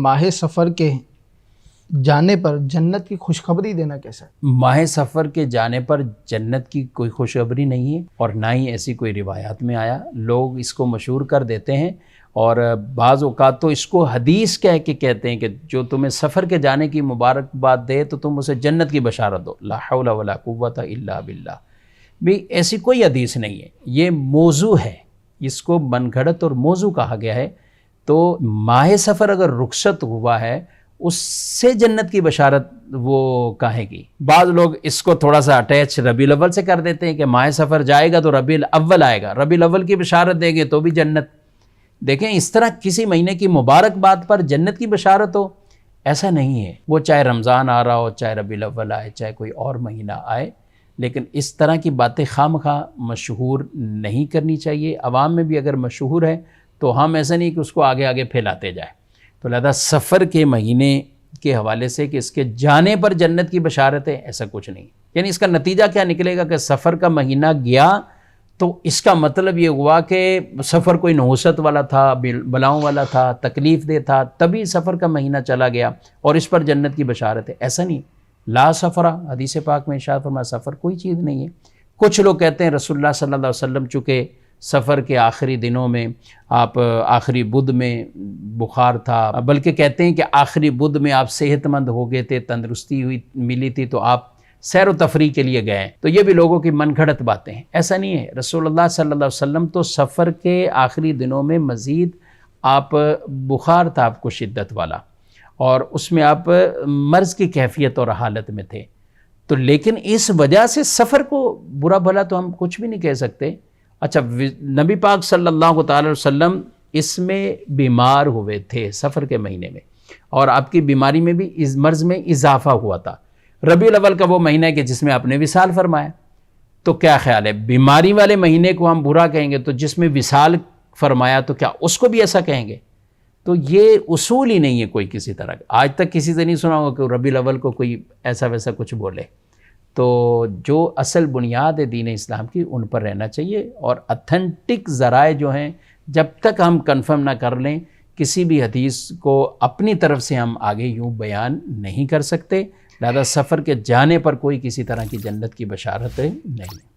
ماہ سفر کے جانے پر جنت کی خوشخبری دینا کیسا ہے؟ ماہ سفر کے جانے پر جنت کی کوئی خوشخبری نہیں ہے، اور نہ ہی ایسی کوئی روایات میں آیا۔ لوگ اس کو مشہور کر دیتے ہیں، اور بعض اوقات تو اس کو حدیث کہہ کے کہتے ہیں کہ جو تمہیں سفر کے جانے کی مبارکباد دے تو تم اسے جنت کی بشارت دو، لا حول ولا قوت الا باللہ۔ بھی ایسی کوئی حدیث نہیں ہے، یہ موضوع ہے، اس کو من گھڑت اور موضوع کہا گیا ہے۔ تو ماہ سفر اگر رخصت ہوا ہے اس سے جنت کی بشارت وہ کہے گی۔ بعض لوگ اس کو تھوڑا سا اٹیچ ربیع الاول سے کر دیتے ہیں کہ ماہ سفر جائے گا تو ربیع الاول آئے گا، ربیع الاول کی بشارت دیں گے تو بھی جنت۔ دیکھیں اس طرح کسی مہینے کی مبارکباد پر جنت کی بشارت ہو، ایسا نہیں ہے، وہ چاہے رمضان آ رہا ہو، چاہے ربیع الاول آئے، چاہے کوئی اور مہینہ آئے، لیکن اس طرح کی باتیں خواہ مخواہ مشہور نہیں کرنی چاہیے۔ عوام میں بھی اگر مشہور ہے تو ہم ایسا نہیں کہ اس کو آگے آگے پھیلاتے جائیں۔ تو لہذا سفر کے مہینے کے حوالے سے کہ اس کے جانے پر جنت کی بشارت ہے، ایسا کچھ نہیں۔ یعنی اس کا نتیجہ کیا نکلے گا کہ سفر کا مہینہ گیا تو اس کا مطلب یہ ہوا کہ سفر کوئی نحوست والا تھا، بلاؤں والا تھا، تکلیف دہ تھا، تبھی سفر کا مہینہ چلا گیا اور اس پر جنت کی بشارت ہے، ایسا نہیں۔ لا سفرہ، حدیث پاک میں ارشاد فرمایا سفر کوئی چیز نہیں ہے۔ کچھ لوگ کہتے ہیں رسول اللہ صلی اللہ علیہ وسلم چونکہ سفر کے آخری دنوں میں آپ آخری بدھ میں بخار تھا، بلکہ کہتے ہیں کہ آخری بدھ میں آپ صحت مند ہو گئے تھے، تندرستی ہوئی ملی تھی تو آپ سیر و تفریح کے لیے گئے، تو یہ بھی لوگوں کی من گھڑت باتیں ہیں، ایسا نہیں ہے۔ رسول اللہ صلی اللہ علیہ وسلم تو سفر کے آخری دنوں میں مزید آپ بخار تھا آپ کو شدت والا، اور اس میں آپ مرض کی کیفیت اور حالت میں تھے، تو لیکن اس وجہ سے سفر کو برا بھلا تو ہم کچھ بھی نہیں کہہ سکتے۔ اچھا، نبی پاک صلی اللہ تعالی وسلم اس میں بیمار ہوئے تھے سفر کے مہینے میں، اور آپ کی بیماری میں بھی اس مرض میں اضافہ ہوا تھا۔ ربیع الاول کا وہ مہینہ ہے کہ جس میں آپ نے وصال فرمایا، تو کیا خیال ہے بیماری والے مہینے کو ہم برا کہیں گے تو جس میں وصال فرمایا تو کیا اس کو بھی ایسا کہیں گے؟ تو یہ اصول ہی نہیں ہے کوئی کسی طرح کا۔ آج تک کسی سے نہیں سنا ہوگا کہ ربیع الاول کو کوئی ایسا ویسا کچھ بولے۔ تو جو اصل بنیاد ہے دین اسلام کی ان پر رہنا چاہیے، اور اتھینٹک ذرائع جو ہیں جب تک ہم کنفرم نہ کر لیں کسی بھی حدیث کو اپنی طرف سے ہم آگے یوں بیان نہیں کر سکتے۔ لہذا سفر کے جانے پر کوئی کسی طرح کی جنت کی بشارت نہیں۔